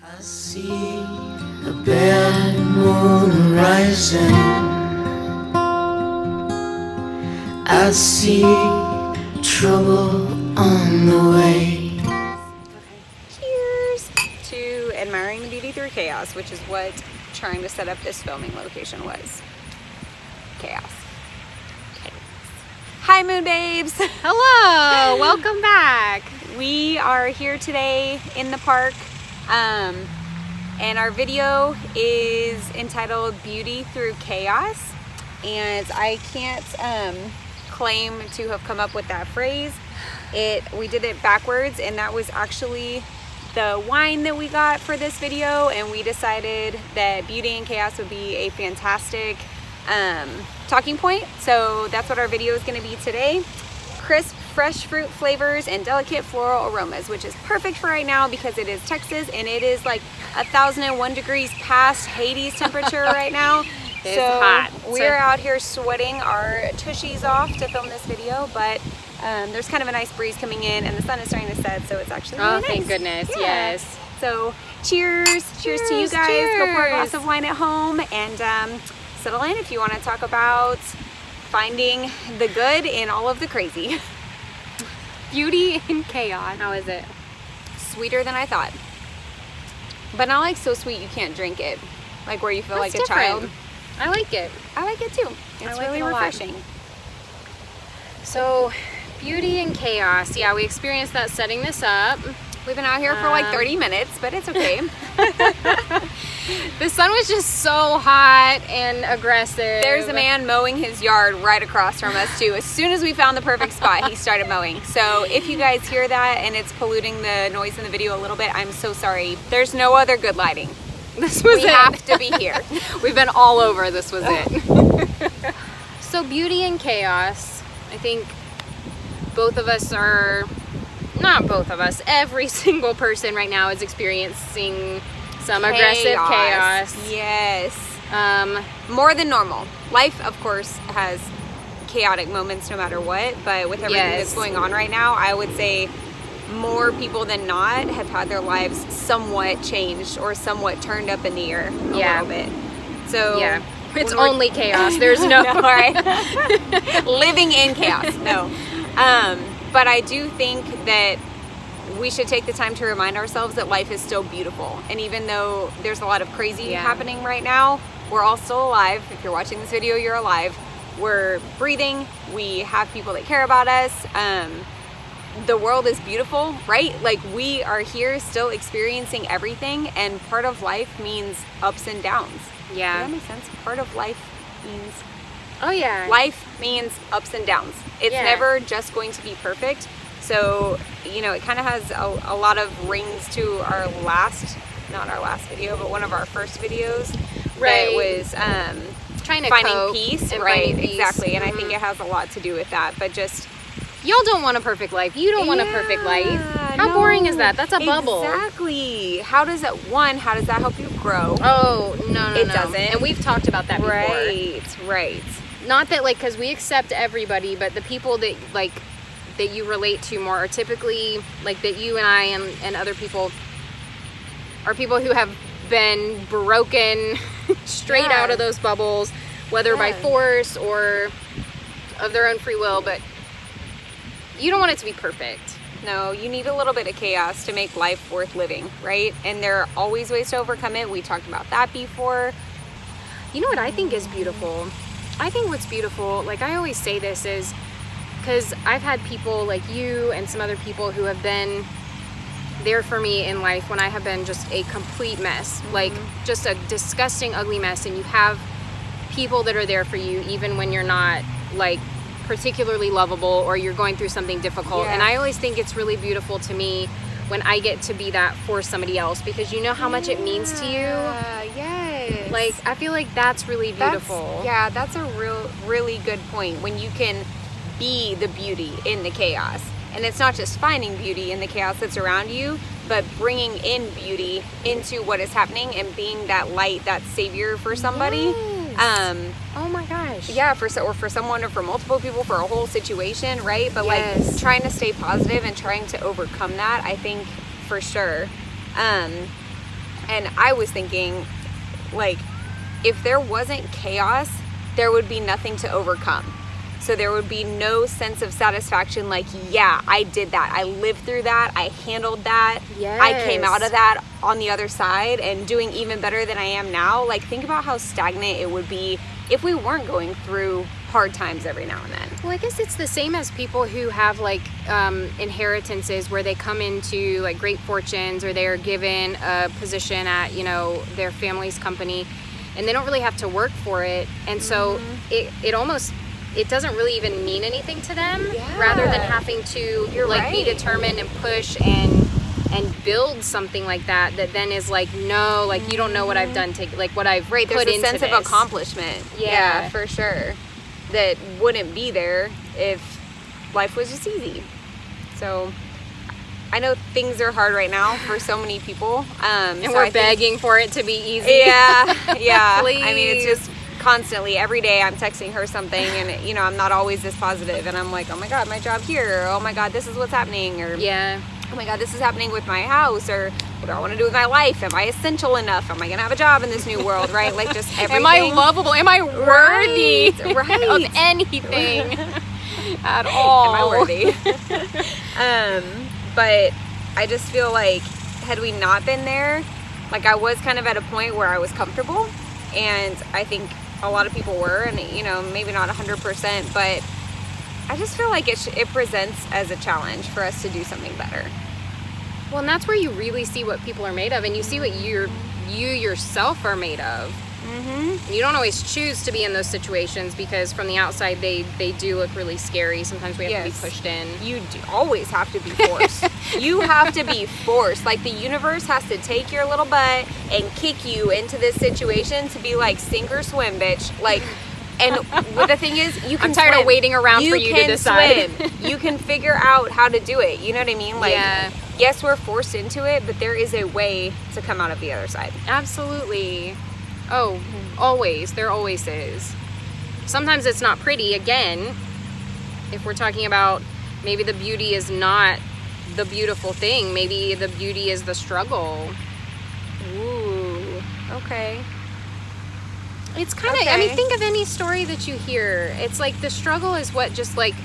I see a bad moon rising. I see trouble on the way. Cheers to admiring the beauty through chaos, which is what trying to set up this filming location was. Chaos. Hi, Moon Babes. Hello, welcome back. We are here today in the park, and our video is entitled Beauty Through Chaos. And I can't claim to have come up with that phrase. We did it backwards, and that was actually the wine that we got for this video, and we decided that beauty and chaos would be a fantastic talking point. So that's what our video is going to be today. Crisp, fresh fruit flavors and delicate floral aromas, which is perfect for right now because it is Texas and it is like 1,001 degrees past Hades temperature right now. It's hot. We're out here sweating our tushies off to film this video, but there's kind of a nice breeze coming in and the sun is starting to set, so it's actually really nice. Thank goodness. Yeah. Yes. So cheers to you guys. Cheers. Go pour a glass of wine at home and settle in if you want to talk about finding the good in all of the crazy. Beauty in chaos. How is it? Sweeter than I thought, but not like so sweet you can't drink it, like where you feel That's like a different. child. I like it. I like it too. It's like really it a lot. refreshing. So, beauty and chaos. Yeah, we experienced that setting this up. We've been out here for like 30 minutes, but it's okay. The sun was just so hot and aggressive. There's a man mowing his yard right across from us too. As soon as we found the perfect spot, he started mowing. So if you guys hear that and it's polluting the noise in the video a little bit, I'm so sorry. There's no other good lighting. This was We it. have to be here. We've been all over. This was it. So, beauty and chaos. I think both of us are, not both of us, every single person right now is experiencing some aggressive chaos. Yes. More than normal. Life, of course, has chaotic moments no matter what, but with everything that's going on right now, I would say more people than not have had their lives somewhat changed or somewhat turned up in the air a little bit. So Yeah. It's only chaos. There's no, all right. Living in chaos. No. But I do think that we should take the time to remind ourselves that life is still beautiful. And even though there's a lot of crazy happening right now, we're all still alive. If you're watching this video, you're alive. We're breathing. We have people that care about us. The world is beautiful, right? Like, we are here still experiencing everything, and part of life means ups and downs. Yeah. Does that make sense? Part of life means Oh, yeah. life means ups and downs. It's never just going to be perfect. So, you know, it kind of has a lot of rings to our not our last video, but one of our first videos. Right. That was Trying to finding cope peace. and Right, finding peace. exactly. And I think it has a lot to do with that. But just... Y'all don't want a perfect life. You don't want a perfect life. How boring is that? That's a bubble. Exactly. How does that help you grow? Oh, no. It doesn't. And we've talked about that before. Right. Not that, like, because we accept everybody, but the people that, like, that you relate to more are typically, like, that you and I and other people are people who have been broken straight out of those bubbles, whether by force or of their own free will, but you don't want it to be perfect. No, you need a little bit of chaos to make life worth living, right? And there are always ways to overcome it. We talked about that before. You know what I think is beautiful? I think what's beautiful, like I always say this, is because I've had people like you and some other people who have been there for me in life when I have been just a complete mess, like just a disgusting, ugly mess, and you have people that are there for you even when you're not, like, particularly lovable or you're going through something difficult. And I always think it's really beautiful to me when I get to be that for somebody else, because you know how much it means to you. Yes. Like, I feel like that's really beautiful. That's a really good point, when you can be the beauty in the chaos. And it's not just finding beauty in the chaos that's around you, but bringing in beauty into what is happening and being that light, that savior for somebody. Oh my gosh. Yeah, for someone or for multiple people, for a whole situation, right? But like trying to stay positive and trying to overcome that, I think for sure. And I was thinking, like, if there wasn't chaos, there would be nothing to overcome. So there would be no sense of satisfaction like, yeah, I did that. I lived through that. I handled that. Yes. I came out of that on the other side and doing even better than I am now. Like, think about how stagnant it would be if we weren't going through hard times every now and then. Well, I guess it's the same as people who have like inheritances where they come into like great fortunes, or they are given a position at, you know, their family's company, and they don't really have to work for it. And so it almost, it doesn't really even mean anything to them, rather than having to be determined and push and build something like that then is like, no, like, you don't know what I've done to, like, what I've put into this. There's a sense of accomplishment. Yeah, for sure. That wouldn't be there if life was just easy. So I know things are hard right now for so many people. And so we're begging for it to be easy. Yeah. Please. I mean, it's just constantly, every day I'm texting her something, and, you know, I'm not always this positive, and I'm like, oh my God, my job here, or oh my God, this is what's happening, or oh my God, this is happening with my house, or what do I want to do with my life? Am I essential enough? Am I going to have a job in this new world, right? Like, just everything. Am I lovable? Am I worthy of anything at all? Am I worthy? But I just feel like, had we not been there, like, I was kind of at a point where I was comfortable, and I think a lot of people were, and, you know, maybe not 100%, but I just feel like it presents as a challenge for us to do something better. Well, and that's where you really see what people are made of, and you see what you yourself are made of. Mm-hmm. You don't always choose to be in those situations, because from the outside they do look really scary. Sometimes we have to be pushed in. You always have to be forced. You have to be forced. Like, the universe has to take your little butt and kick you into this situation to be like, sink or swim, bitch. Like, and the thing is, you can I'm tired swim. of waiting around for you to decide. Swim. You can figure out how to do it. You know what I mean? Like, yes, we're forced into it, but there is a way to come out of the other side. Absolutely. Oh, always. There always is. Sometimes it's not pretty. Again, if we're talking about, maybe the beauty is not the beautiful thing. Maybe the beauty is the struggle. Ooh, okay. It's kind of, I mean, think of any story that you hear. It's like the struggle is what just like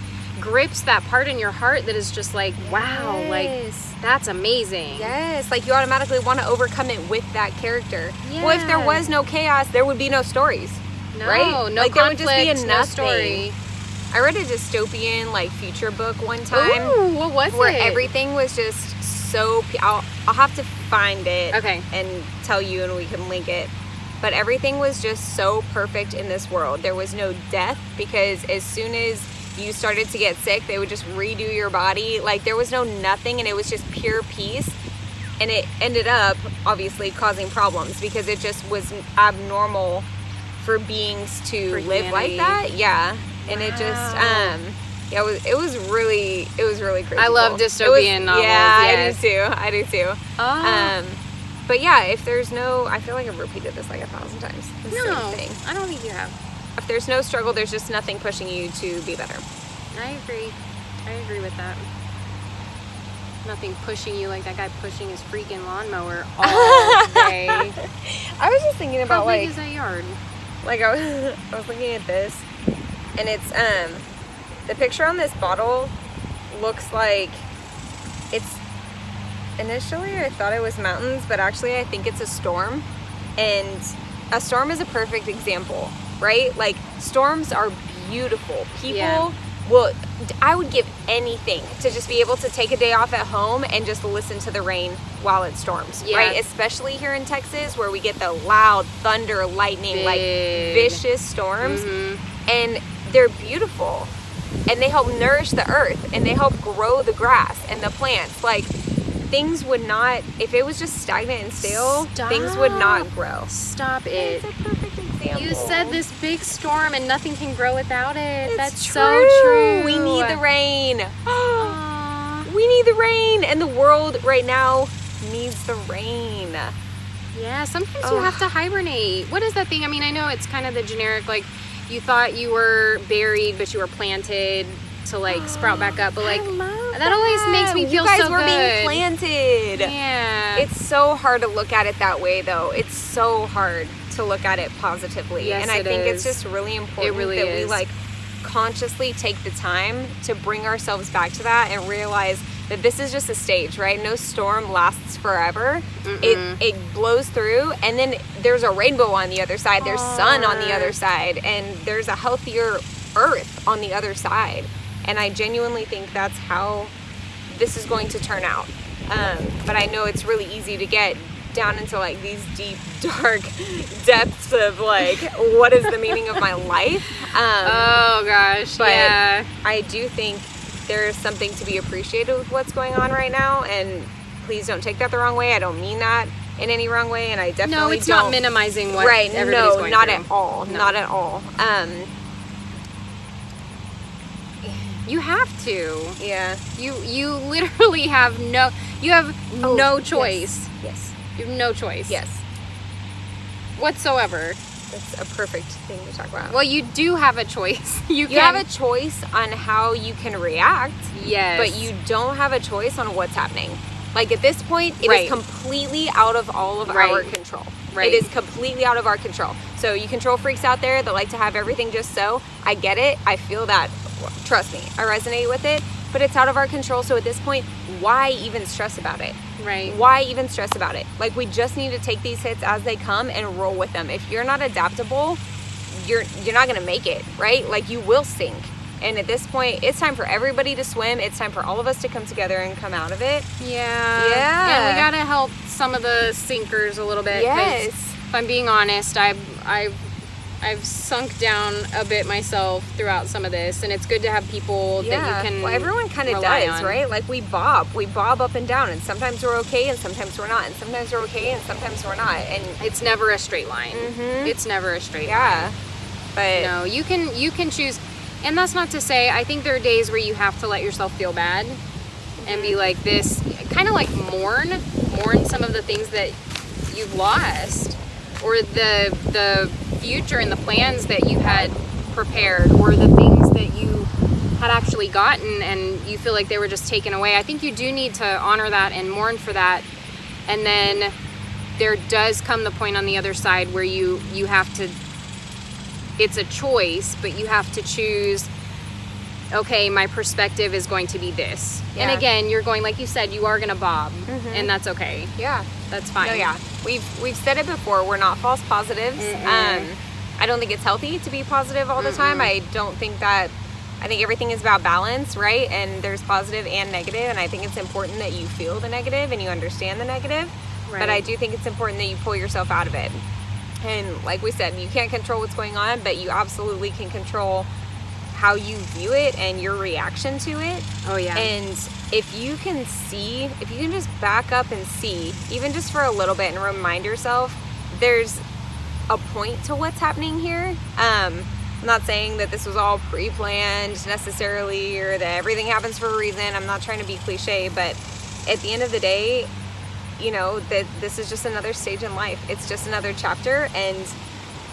grips that part in your heart that is just like, wow, like, that's amazing. Yes, like, you automatically want to overcome it with that character. Well, if there was no chaos, there would be no stories. No, right? no like, conflict, there would just be no story. I read a dystopian, like, future book one time. Ooh, what was where it? everything was just so, I'll have to find it and tell you, and we can link it. But everything was just so perfect in this world. There was no death, because as soon as you started to get sick, they would just redo your body. Like, there was no nothing, and it was just pure peace. And it ended up, obviously, causing problems, because it just was abnormal for beings to live like that. Yeah. And it just, it was really crazy. I love dystopian novels. Yeah, yes. I do too. Oh. But yeah, if there's no, I feel like I've repeated this like 1,000 times. The No, same thing. I don't think you have. If there's no struggle, there's just nothing pushing you to be better. I agree with that. Nothing pushing you like that guy pushing his freaking lawnmower all day. I was just thinking about, how like, big is that yard? Like, I was looking at this, and it's the picture on this bottle looks like it's, initially I thought it was mountains, but actually I think it's a storm. And a storm is a perfect example, right? Like, storms are beautiful. People will, I would give anything to just be able to take a day off at home and just listen to the rain while it storms, right? Especially here in Texas, where we get the loud thunder, lightning, like vicious storms. And they're beautiful, and they help nourish the earth, and they help grow the grass and the plants. Like, things would not, if it was just stagnant and stale, things would not grow. Stop it. It's a perfect example. You said this big storm and nothing can grow without it. It's That's true. so true. We need the rain. We need the rain, and the world right now needs the rain. Yeah, sometimes you have to hibernate. What is that thing? I mean, I know it's kind of the generic, like, you thought you were buried, but you were planted to, like, sprout back up. But, like, That always makes me feel you guys so were good. being planted. Yeah. It's so hard to look at it that way, though. It's so hard to look at it positively. Yes, and I it think is. it's just really important really that is. we like consciously take the time to bring ourselves back to that and realize that this is just a stage, right? No storm lasts forever. It blows through, and then there's a rainbow on the other side. There's sun on the other side, and there's a healthier earth on the other side. And I genuinely think that's how this is going to turn out. But I know it's really easy to get down into like these deep, dark depths of like, what is the meaning of my life? Oh gosh, but yeah. I do think there's something to be appreciated with what's going on right now, and please don't take that the wrong way. I don't mean that in any wrong way, and I definitely No, it's don't. not minimizing what Right, everybody's no, going not through. at all. No. Not at all. You have to. Yeah. You literally have no no choice. Yes. You have no choice. Yes. Whatsoever. That's a perfect thing to talk about. Well, you do have a choice. You You can have a choice on how you can react, yes. but you don't have a choice on what's happening. Like at this point, it Right. is completely out of all of Right. our control. Right. It is completely out of our control. So you control freaks out there that like to have everything just so. I get it. I feel that. Trust me. I resonate with it. But it's out of our control. So at this point, why even stress about it? Right. Why even stress about it? Like we just need to take these hits as they come and roll with them. If you're not adaptable, you're not gonna make it, right? Like you will sink. And at this point, it's time for everybody to swim. It's time for all of us to come together and come out of it. Yeah. Yeah. And we gotta help some of the sinkers a little bit. 'Cause Yes. If I'm being honest, I've sunk down a bit myself throughout some of this, and it's good to have people that you can. Well, everyone kind of rely does, on. right? Like we bob up and down, and sometimes we're okay, and sometimes we're not, and sometimes we're okay, and sometimes we're not, and It's never a straight line. It's never a straight line. yeah, but No, you can choose, and that's not to say. I think there are days where you have to let yourself feel bad, and be like this, kind of like mourn some of the things that you've lost, or the future and the plans that you had prepared, or the things that you had actually gotten and you feel like they were just taken away. I think you do need to honor that and mourn for that, and then there does come the point on the other side where you have to, it's a choice, but you have to choose, okay, my perspective is going to be this. Yeah. And again, you're going, like you said, you are going to bob, and that's okay. yeah. That's fine. No, yeah. We've said it before. We're not false positives. I don't think it's healthy to be positive all the time. I don't think that. I think everything is about balance, right? And there's positive and negative, and I think it's important that you feel the negative and you understand the negative. Right. But I do think it's important that you pull yourself out of it. And like we said, you can't control what's going on, but you absolutely can control how you view it and your reaction to it. Oh, yeah. And if you can just back up and see, even just for a little bit, and remind yourself there's a point to what's happening here. I'm not saying that this was all pre-planned necessarily, or that everything happens for a reason. I'm not trying to be cliche, but at the end of the day, you know, that this is just another stage in life. It's just another chapter, and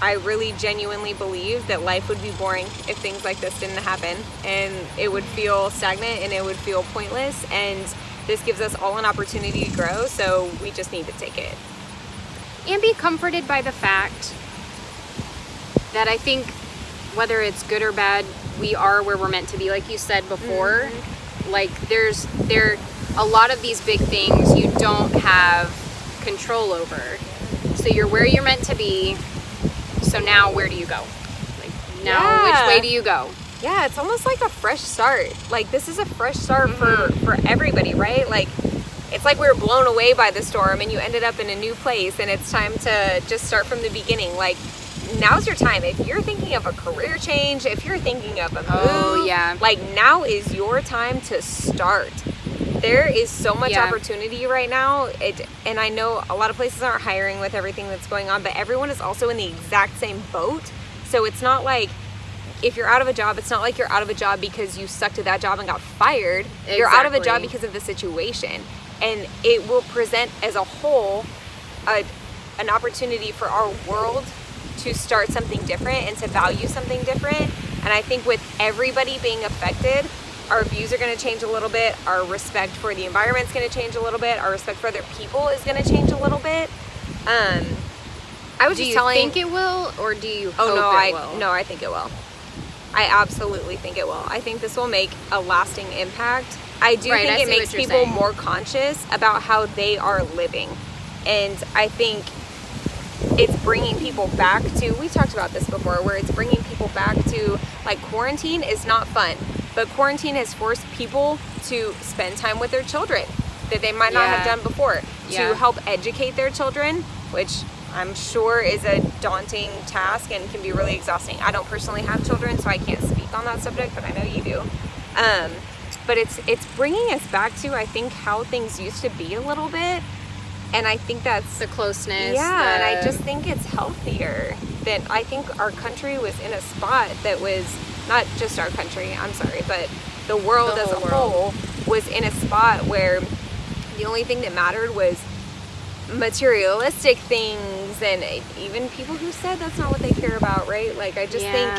I really genuinely believe that life would be boring if things like this didn't happen, and it would feel stagnant and it would feel pointless, and this gives us all an opportunity to grow, so we just need to take it. And be comforted by the fact that I think whether it's good or bad, we are where we're meant to be, like you said before. Like there a lot of these big things you don't have control over. So you're where you're meant to be. So now where do you go? Like now which way do you go? Yeah, it's almost like a fresh start. Like this is a fresh start for everybody, right? Like it's like we were blown away by the storm and you ended up in a new place, and it's time to just start from the beginning. Like now's your time. If you're thinking of a career change, if you're thinking of a move, like now is your time to start. There is so much opportunity right now. And I know a lot of places aren't hiring with everything that's going on, but everyone is also in the exact same boat. So it's not like if you're out of a job, it's not like you're out of a job because you sucked at that job and got fired. Exactly. You're out of a job because of the situation. And it will present as a whole an opportunity for our world to start something different and to value something different. And I think with everybody being affected, our views are going to change a little bit. Our respect for the environment is going to change a little bit. Our respect for other people is going to change a little bit. I was just telling. Do you think it will, or do you hope it will? No, I think it will. I absolutely think it will. I think this will make a lasting impact. I do think it makes people more conscious about how they are living. And I think it's bringing people back to, we talked about this before, where it's bringing people back to, like, quarantine is not fun, but quarantine has forced people to spend time with their children that they might not have done before, to help educate their children, which I'm sure is a daunting task and can be really exhausting. I don't personally have children, so I can't speak on that subject, but I know you do. But it's bringing us back to, I think, how things used to be a little bit. And I think that's the closeness. Yeah, and I just think it's healthier. That I think our country was in a spot that was, not just our country, I'm sorry, but the world as a whole was in a spot where the only thing that mattered was materialistic things, and even people who said that's not what they care about, right? Like, I just think.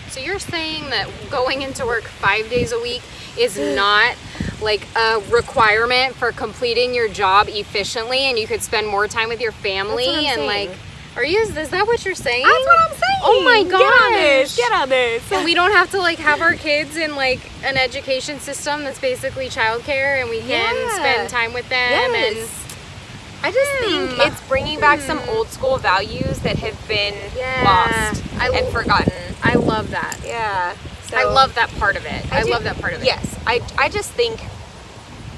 So you're saying that going into work 5 days a week is not like a requirement for completing your job efficiently, and you could spend more time with your family and saying. Like, is that what you're saying? That's what I'm saying. Oh my gosh. Get on this. So we don't have to like have our kids in like an education system that's basically childcare, and we can spend time with them. And I just think it's bringing back some old school values that have been lost and forgotten. I love that. Yeah. So I love that part of it. I love that part of it. Yes. I just think,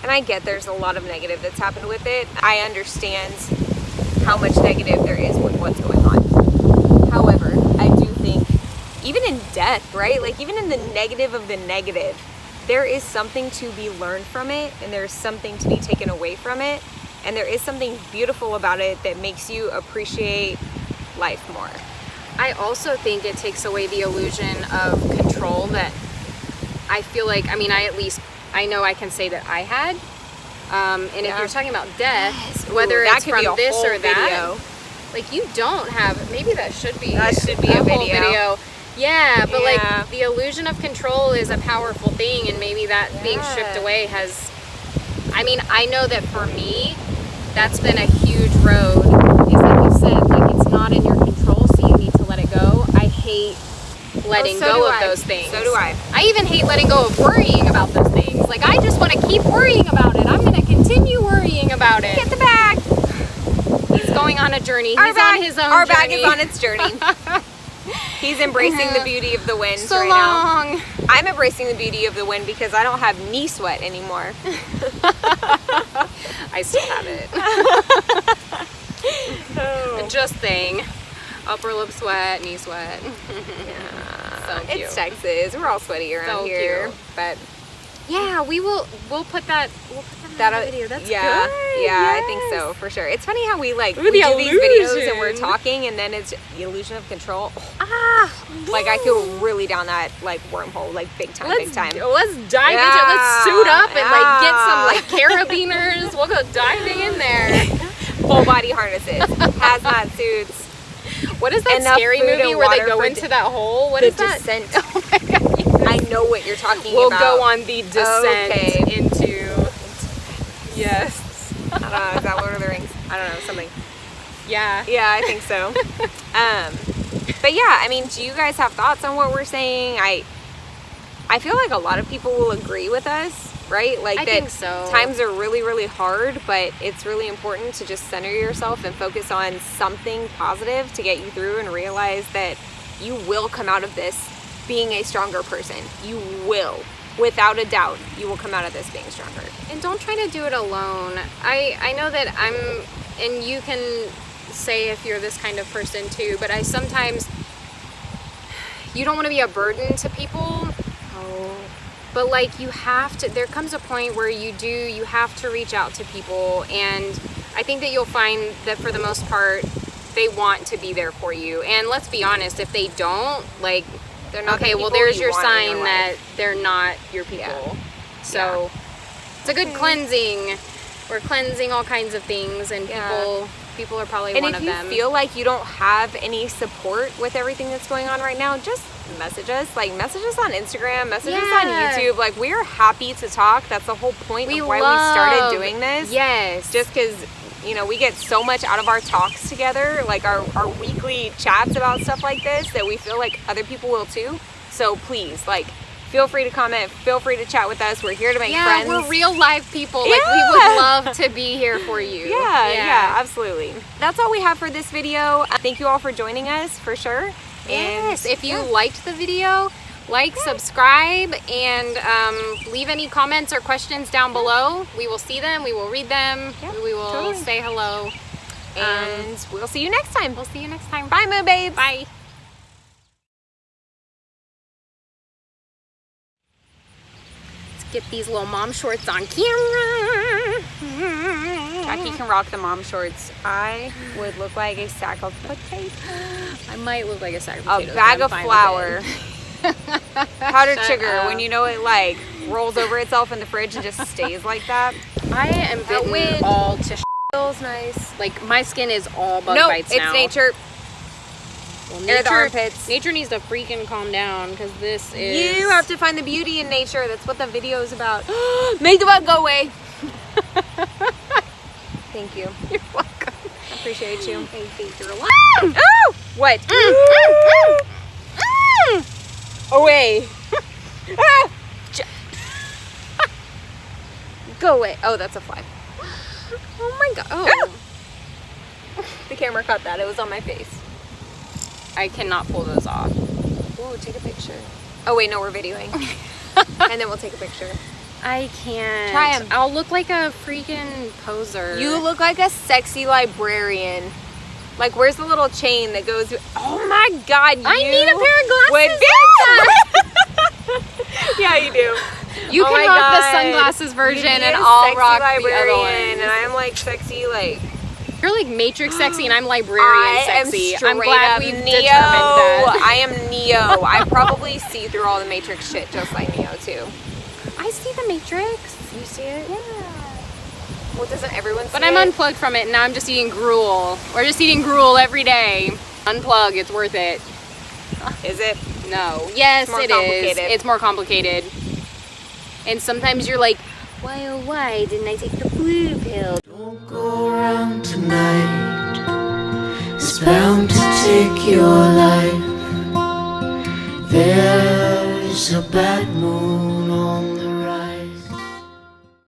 and I get there's a lot of negative that's happened with it. I understand how much negative there is with what's going on. However, I do think, even in death, right? Like, even in the negative of the negative, there is something to be learned from it, and there's something to be taken away from it. And there is something beautiful about it that makes you appreciate life more. I also think it takes away the illusion of control that I feel like, I know I can say that I had. And if you're talking about death, whether it's from this or that, like, you don't have, maybe that should be a whole video. Yeah, but like, the illusion of control is a powerful thing, and maybe that being stripped away has, I know that for me, that's been a huge road, is like you said, like, it's not in your control, so you need to let it go. I hate letting go of those things. So do I. I even hate letting go of worrying about those things. Like, I just want to keep worrying about it. I'm going to continue worrying about it. Get the bag. He's going on a journey. He's on his own journey. Our bag is on its journey. He's embracing the beauty of the wind now. I'm embracing the beauty of the wind because I don't have knee sweat anymore. I still have it. Just saying. Upper lip sweat, knee sweat. So cute. It's Texas. We're all sweaty around here. Cute. But yeah, we'll put that in the video. That's good. Yeah, yes. I think so, for sure. It's funny how we do these illusion. videos and we're talking, and then it's the illusion of control. Like, I feel really down that, like, wormhole, like, big time. Let's dive into it. Let's suit up and like get some like carabiners. We'll go diving in there. Full body harnesses, hazmat suits. What is that scary movie where they go into that hole? What is that? Descent. Oh my God. I know what you're talking about. We'll go on the descent into. Yes. I don't know. Is that Lord of the Rings? I don't know. Something. Yeah. Yeah, I think so. But yeah, do you guys have thoughts on what we're saying? I feel like a lot of people will agree with us, right? Like, I think so. Times are really, really hard, but it's really important to just center yourself and focus on something positive to get you through, and realize that you will come out of this being a stronger person. You will. Without a doubt, you will come out of this being stronger. And don't try to do it alone. I know that and you can say if you're this kind of person too, but I sometimes, you don't want to be a burden to people. But like, you have to, there comes a point where you have to reach out to people, and I think that you'll find that for the most part, they want to be there for you. And let's be honest, if they don't, like, they're not okay, well, there's your sign that they're not your people. Yeah. So it's a good cleansing. We're cleansing all kinds of things, and people People are probably And one if of you them. feel like you don't have any support with everything that's going on right now, just message us. Like, message us on Instagram, message us on Yeah. YouTube. Like, we are happy to talk. That's the whole point of why we started doing this. Yes. Just because, you know, we get so much out of our talks together, like our weekly chats about stuff like this, that we feel like other people will too. So please, like, feel free to comment, feel free to chat with us. We're here to make friends. We're real life people. Like, we would love to be here for you. Yeah, absolutely. That's all we have for this video. Thank you all for joining us, for sure. Yes, if you liked the video, like, subscribe, and leave any comments or questions down below. We will see them, we will read them, we will say hello. And we'll see you next time. We'll see you next time. Bye, Moon Babes. Bye. Let's get these little mom shorts on camera. Jackie can rock the mom shorts. I would look like a sack of potatoes. I might look like a sack of A potatoes. bag but of I'm fine flour. with it. Powdered Shut sugar, up. when you know it like rolls over itself in the fridge and just stays like that. I am bitten wind. all to Feels nice. like my skin is all bug Nope, bites it's now. nature. Well, Air the armpits. Nature needs to freaking calm down because this is. You have to find the beauty in nature. That's what the video is about. Make the bug go away. Thank you. You're welcome. I appreciate you. I think you're alive. Oh! What? Away. Ah! Go away. Oh, that's a fly. Oh my god. Oh. The camera caught that. It was on my face. I cannot pull those off. Ooh, take a picture. Oh, wait, no, we're videoing. And then we'll take a picture. I can't. Try 'em. I'll look like a freaking poser. You look like a sexy librarian. Like, where's the little chain that goes? Oh my God! I need a pair of glasses. Would yeah, you do. You Oh can my rock the God. sunglasses version, You'd be and a I'll sexy rock the librarian, other ones. and I'm like sexy, like. You're like Matrix sexy, and I'm librarian I sexy. am straight I'm glad up we've Neo. determined that. I am Neo. I probably see through all the Matrix shit just like Neo too. I see the Matrix. You see it? Yeah. Well, doesn't everyone see But it? I'm unplugged from it, and now I'm just eating gruel. We're just eating gruel every day. Unplug, it's worth it. Is it? No. Yes, more it is. complicated. It's more complicated. And sometimes you're like, why oh why didn't I take the blue pill? Don't go around tonight. It's bound to take your life. There's a bad moon